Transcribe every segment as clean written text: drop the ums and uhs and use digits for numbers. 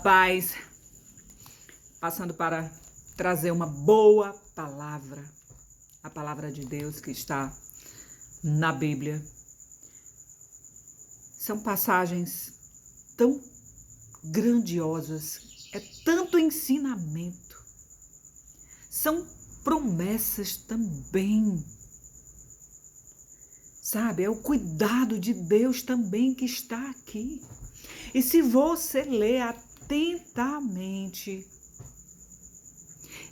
paz, passando para trazer uma boa palavra, a palavra de Deus que está na Bíblia. São passagens tão grandiosas, é tanto ensinamento, são promessas também, sabe? É o cuidado de Deus também que está aqui. E se você ler atentamente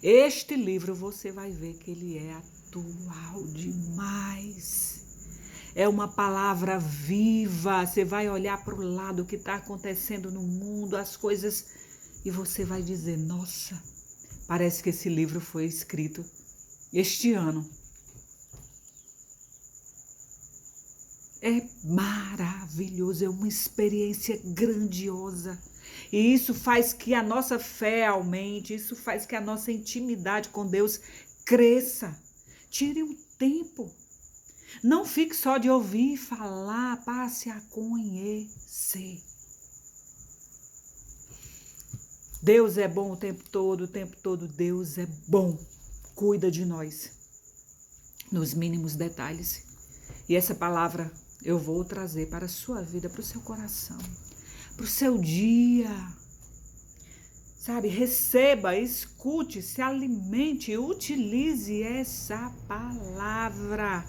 este livro, você vai ver que ele é atual demais. É uma palavra viva. Você vai olhar para o lado que está acontecendo no mundo, as coisas, e você vai dizer, nossa, parece que esse livro foi escrito este ano. É maravilhoso, é uma experiência grandiosa. E isso faz que a nossa fé aumente, isso faz que a nossa intimidade com Deus cresça. Tire um tempo. Não fique só de ouvir falar, passe a conhecer. Deus é bom o tempo todo Deus é bom. Cuida de nós, nos mínimos detalhes. E essa palavra eu vou trazer para a sua vida, para o seu coração, para o seu dia. Sabe, receba, escute, se alimente, utilize essa palavra.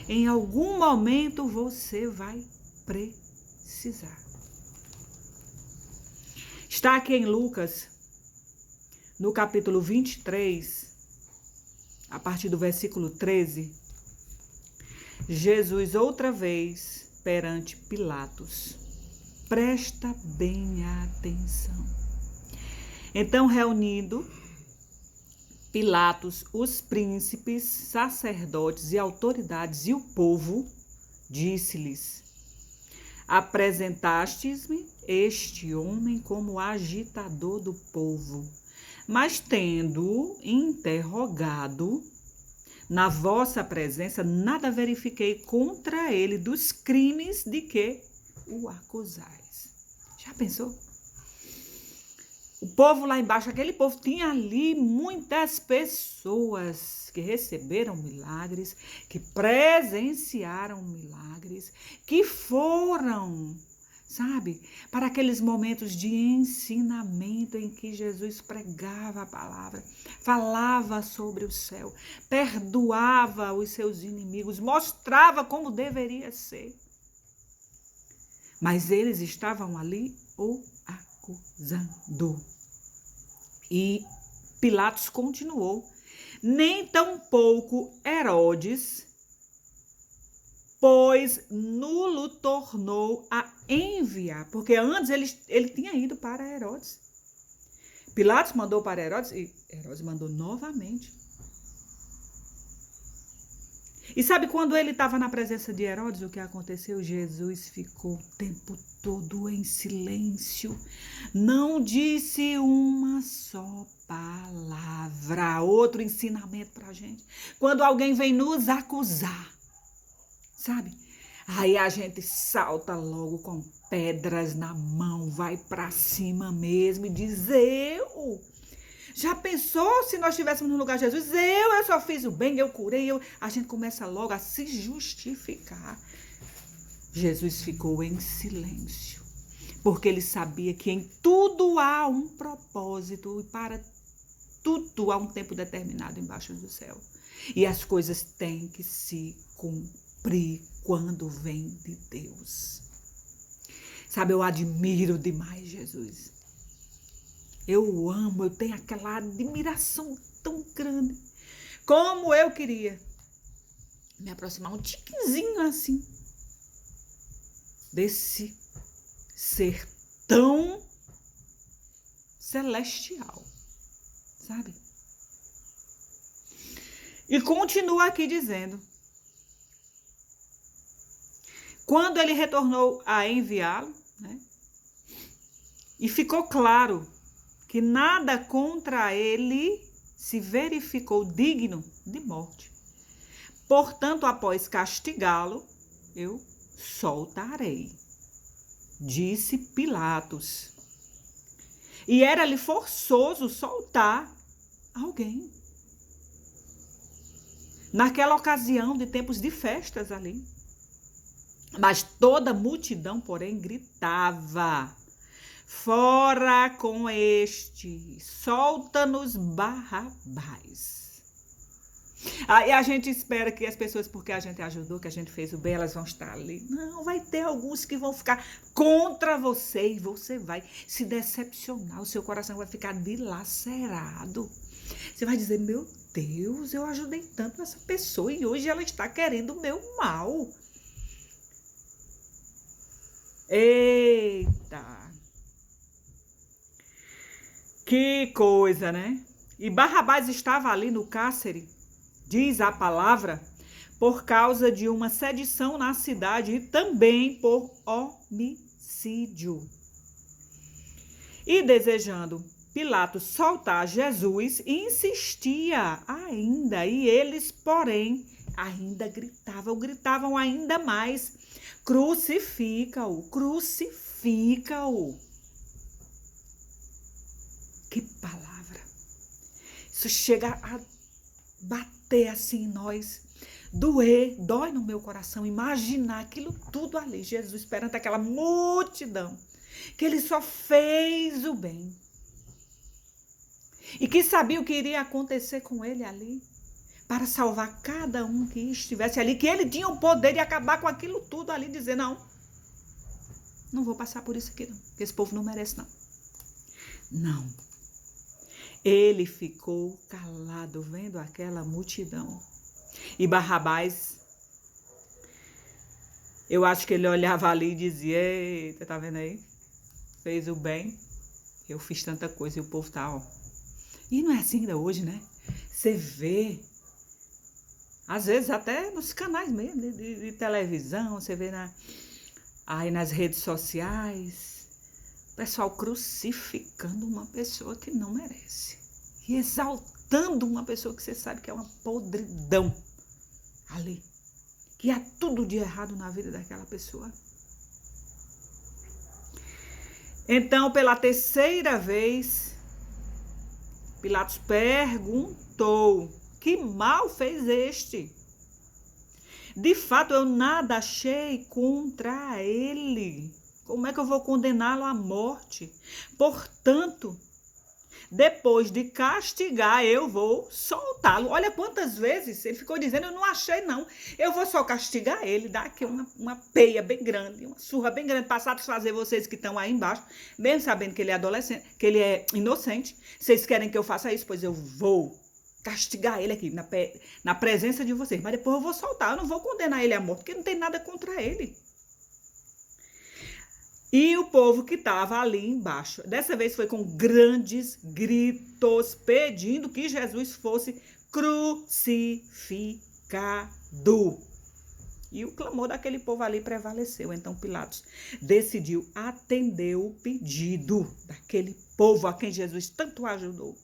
Em algum momento você vai precisar. Está aqui em Lucas, no capítulo 23, a partir do versículo 13, Jesus outra vez perante Pilatos. Presta bem atenção. Então, reunindo Pilatos, os príncipes, sacerdotes e autoridades e o povo, disse-lhes: apresentastes-me este homem como agitador do povo, mas tendo-o interrogado na vossa presença, nada verifiquei contra ele dos crimes de que o acusais. Já pensou? O povo lá embaixo, aquele povo, tinha ali muitas pessoas que receberam milagres, que presenciaram milagres, que foram, sabe, para aqueles momentos de ensinamento em que Jesus pregava a palavra, falava sobre o céu, perdoava os seus inimigos, mostrava como deveria ser. Mas eles estavam ali o acusando. E Pilatos continuou. Nem tampouco Herodes, pois nulo tornou a enviar. Porque antes ele tinha ido para Herodes. Pilatos mandou para Herodes e Herodes mandou novamente. E sabe quando ele estava na presença de Herodes, o que aconteceu? Jesus ficou o tempo todo em silêncio. Não disse uma só palavra. Outro ensinamento para a gente. Quando alguém vem nos acusar, sabe? Aí a gente salta logo com pedras na mão, vai para cima mesmo e diz, eu... Já pensou se nós estivéssemos no lugar de Jesus? Eu só fiz o bem, eu curei, A gente começa logo a se justificar. Jesus ficou em silêncio, porque ele sabia que em tudo há um propósito e para tudo há um tempo determinado embaixo do céu. E as coisas têm que se cumprir quando vem de Deus. Sabe, eu admiro demais Jesus. Eu amo, eu tenho aquela admiração tão grande. Como eu queria me aproximar um tiquezinho assim desse ser tão celestial, sabe? E continua aqui dizendo: quando ele retornou a enviá-lo, né? E ficou claro que nada contra ele se verificou digno de morte. Portanto, após castigá-lo, eu soltarei, disse Pilatos. E era-lhe forçoso soltar alguém. Naquela ocasião de tempos de festas ali. Mas toda a multidão, porém, gritava: fora com este, solta-nos Barrabás. Aí a gente espera que as pessoas, porque a gente ajudou, que a gente fez o bem, elas vão estar ali. Não, vai ter alguns que vão ficar contra você e você vai se decepcionar. O seu coração vai ficar dilacerado. Você vai dizer: meu Deus, eu ajudei tanto essa pessoa e hoje ela está querendo o meu mal. Eita! Que coisa, né? E Barrabás estava ali no cárcere, diz a palavra, por causa de uma sedição na cidade e também por homicídio. E desejando Pilatos soltar Jesus, insistia ainda, e eles, porém, ainda gritavam ainda mais: crucifica-o, crucifica-o. Que palavra! Isso chega a bater assim em nós, dói no meu coração, imaginar aquilo tudo ali, Jesus perante aquela multidão, que ele só fez o bem. E que sabia o que iria acontecer com ele ali, para salvar cada um que estivesse ali, que ele tinha o poder de acabar com aquilo tudo ali, dizer: não vou passar por isso aqui não, que esse povo não merece não. Não. Ele ficou calado vendo aquela multidão. E Barrabás, eu acho que ele olhava ali e dizia: eita, tá vendo aí? Fez o bem, eu fiz tanta coisa e o povo tá, ó. E não é assim ainda hoje, né? Você vê, às vezes até nos canais mesmo de televisão, você vê aí nas redes sociais, o pessoal crucificando uma pessoa que não merece. E exaltando uma pessoa que você sabe que é uma podridão ali. Que há tudo de errado na vida daquela pessoa. Então, pela terceira vez, Pilatos perguntou: que mal fez este? De fato, eu nada achei contra ele. Como é que eu vou condená-lo à morte? Portanto, depois de castigar, eu vou soltá-lo. Olha quantas vezes ele ficou dizendo: eu não achei não. Eu vou só castigar ele, dar aqui uma peia bem grande, uma surra bem grande, para satisfazer vocês que estão aí embaixo, mesmo sabendo que ele é adolescente, que ele é inocente. Vocês querem que eu faça isso? Pois eu vou castigar ele aqui na presença de vocês. Mas depois eu vou soltar, eu não vou condenar ele à morte, porque não tem nada contra ele. E o povo que estava ali embaixo, dessa vez foi com grandes gritos, pedindo que Jesus fosse crucificado. E o clamor daquele povo ali prevaleceu. Então Pilatos decidiu atender o pedido daquele povo a quem Jesus tanto ajudou.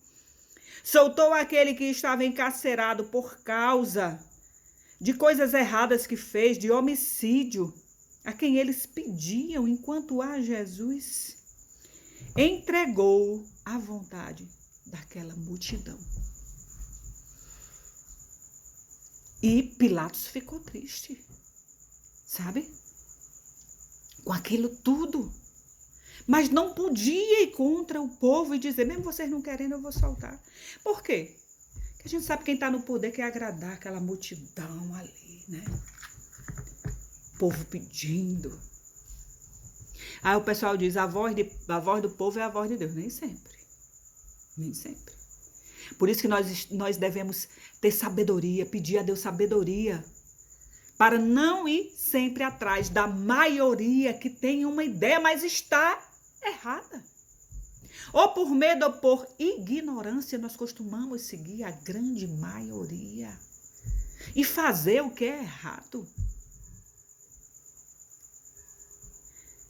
Soltou aquele que estava encarcerado por causa de coisas erradas que fez, de homicídio, a quem eles pediam, enquanto a Jesus entregou à vontade daquela multidão. E Pilatos ficou triste, sabe? Com aquilo tudo. Mas não podia ir contra o povo e dizer: mesmo vocês não querendo, eu vou soltar. Por quê? Porque a gente sabe quem está no poder quer agradar aquela multidão ali, né? O povo pedindo. Aí o pessoal diz: a voz do povo é a voz de Deus. Nem sempre. Nem sempre. Por isso que nós devemos ter sabedoria, pedir a Deus sabedoria, para não ir sempre atrás da maioria que tem uma ideia, mas está errada. Ou por medo ou por ignorância, nós costumamos seguir a grande maioria e fazer o que é errado.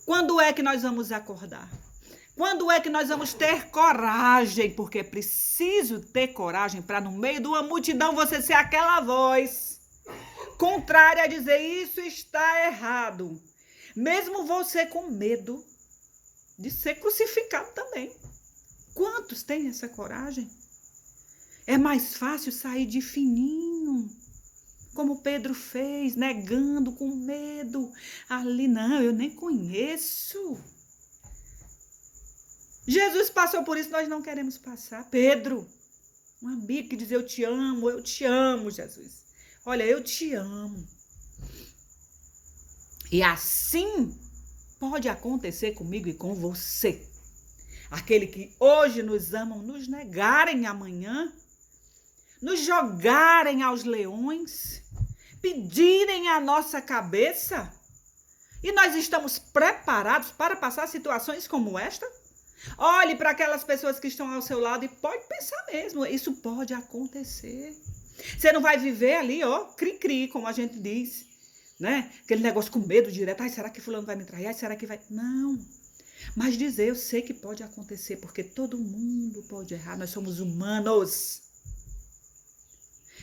Quando é que nós vamos acordar? Quando é que nós vamos ter coragem? Porque é preciso ter coragem para, no meio de uma multidão, você ser aquela voz contrária a dizer: isso está errado. Mesmo você com medo de ser crucificado também. Quantos têm essa coragem? É mais fácil sair de fininho, como Pedro fez, negando com medo. Ali, não, eu nem conheço. Jesus passou por isso, nós não queremos passar. Pedro, um amigo que diz, eu te amo, Jesus. Olha, eu te amo. E assim pode acontecer comigo e com você. Aquele que hoje nos amam, nos negarem amanhã, nos jogarem aos leões, pedirem a nossa cabeça. E nós estamos preparados para passar situações como esta? Olhe para aquelas pessoas que estão ao seu lado e pode pensar mesmo, isso pode acontecer. Você não vai viver ali, ó, cri-cri, como a gente diz, né? Aquele negócio com medo direto, ai, será que fulano vai me trair? Ai, será que vai... Não. Mas dizer, eu sei que pode acontecer, porque todo mundo pode errar, nós somos humanos.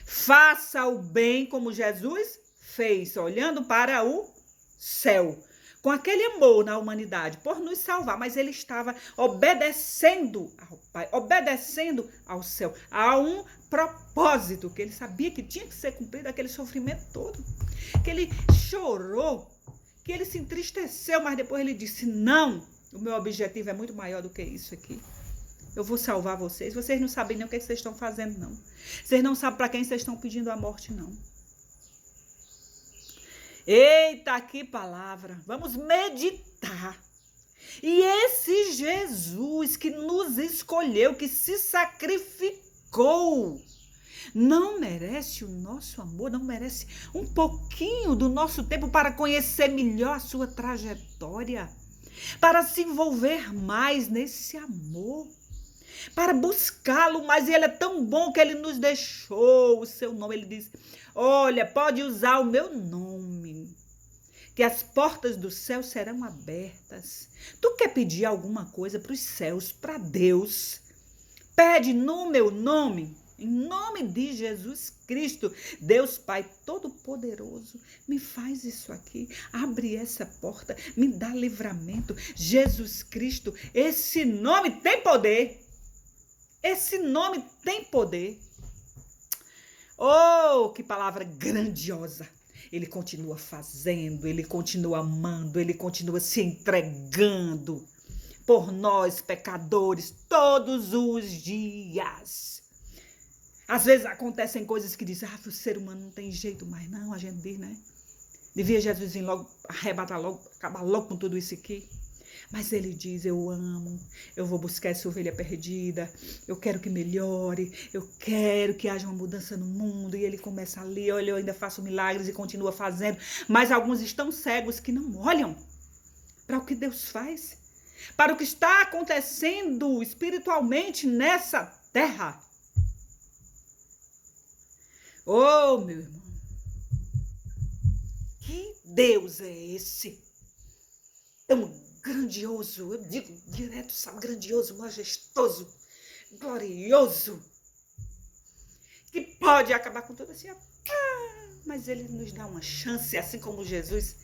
Faça o bem como Jesus fez, olhando para o céu, com aquele amor na humanidade, por nos salvar, mas ele estava obedecendo ao Pai, obedecendo ao céu, a um propósito, que ele sabia que tinha que ser cumprido, aquele sofrimento todo, que ele chorou, que ele se entristeceu, mas depois ele disse, não, o meu objetivo é muito maior do que isso aqui. Eu vou salvar vocês. Vocês não sabem nem o que vocês estão fazendo, não. Vocês não sabem para quem vocês estão pedindo a morte, não. Eita, que palavra. Vamos meditar. E esse Jesus que nos escolheu, que se sacrificou, não merece o nosso amor, não merece um pouquinho do nosso tempo para conhecer melhor a sua trajetória, para se envolver mais nesse amor, para buscá-lo, mas ele é tão bom que ele nos deixou o seu nome. Ele diz, olha, pode usar o meu nome, que as portas do céu serão abertas. Tu quer pedir alguma coisa para os céus, para Deus? Pede no meu nome, em nome de Jesus Cristo. Deus Pai Todo-Poderoso, me faz isso aqui, abre essa porta, me dá livramento. Jesus Cristo, esse nome tem poder. Esse nome tem poder. Oh, que palavra grandiosa. Ele continua fazendo, ele continua amando, ele continua se entregando por nós, pecadores, todos os dias. Às vezes acontecem coisas que dizem, o ser humano não tem jeito mais. Não, a gente diz, né? Devia Jesus vir logo, arrebatar logo, acabar logo com tudo isso aqui. Mas ele diz, eu amo, eu vou buscar essa ovelha perdida, eu quero que melhore, eu quero que haja uma mudança no mundo. E ele começa ali, olha, eu ainda faço milagres e continua fazendo. Mas alguns estão cegos que não olham para o que Deus faz, para o que está acontecendo espiritualmente nessa terra. Oh, meu irmão, que Deus é esse? Tão grandioso, eu digo direto, sabe, grandioso, majestoso, glorioso, que pode acabar com tudo assim, mas ele nos dá uma chance, assim como Jesus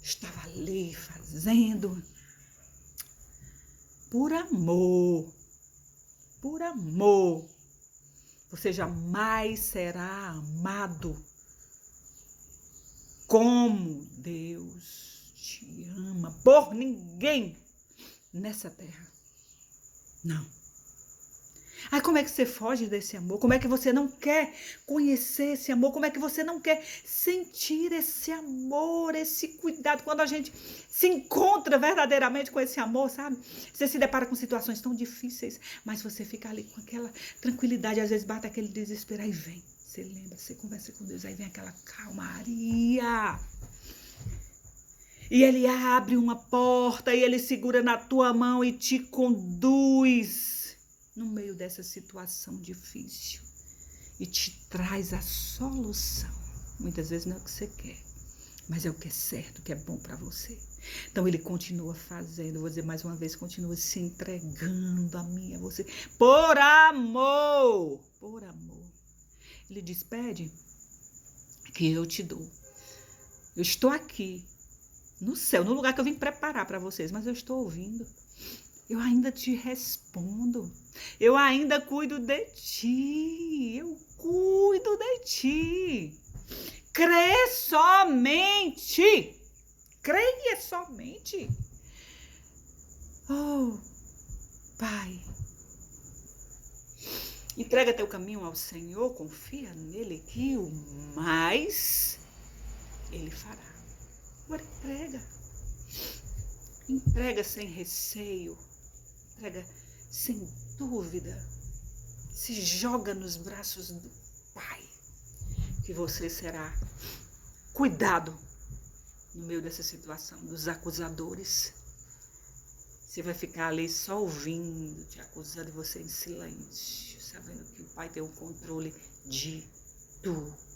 estava ali fazendo, por amor, você jamais será amado como Deus te ama, por ninguém nessa terra. Não. Aí como é que você foge desse amor? Como é que você não quer conhecer esse amor? Como é que você não quer sentir esse amor, esse cuidado? Quando a gente se encontra verdadeiramente com esse amor, sabe? Você se depara com situações tão difíceis, mas você fica ali com aquela tranquilidade, às vezes bate aquele desespero, aí vem. Você lembra, você conversa com Deus, aí vem aquela calmaria. E ele abre uma porta e ele segura na tua mão e te conduz no meio dessa situação difícil e te traz a solução. Muitas vezes não é o que você quer, mas é o que é certo, o que é bom para você. Então ele continua fazendo, vou dizer mais uma vez, continua se entregando a mim, a você, por amor, por amor. Ele diz, pede que eu te dou. Eu estou aqui no céu, no lugar que eu vim preparar para vocês, mas eu estou ouvindo. eu ainda te respondo, eu ainda cuido de ti, eu cuido de ti. Crê somente, creia somente. Oh, Pai, entrega teu caminho ao Senhor, confia nele que o mais ele fará. Agora entrega sem receio, entrega sem dúvida, se joga nos braços do Pai, que você será cuidado no meio dessa situação, dos acusadores. Você vai ficar ali só ouvindo, te acusando, e você em silêncio, sabendo que o Pai tem o controle de tudo.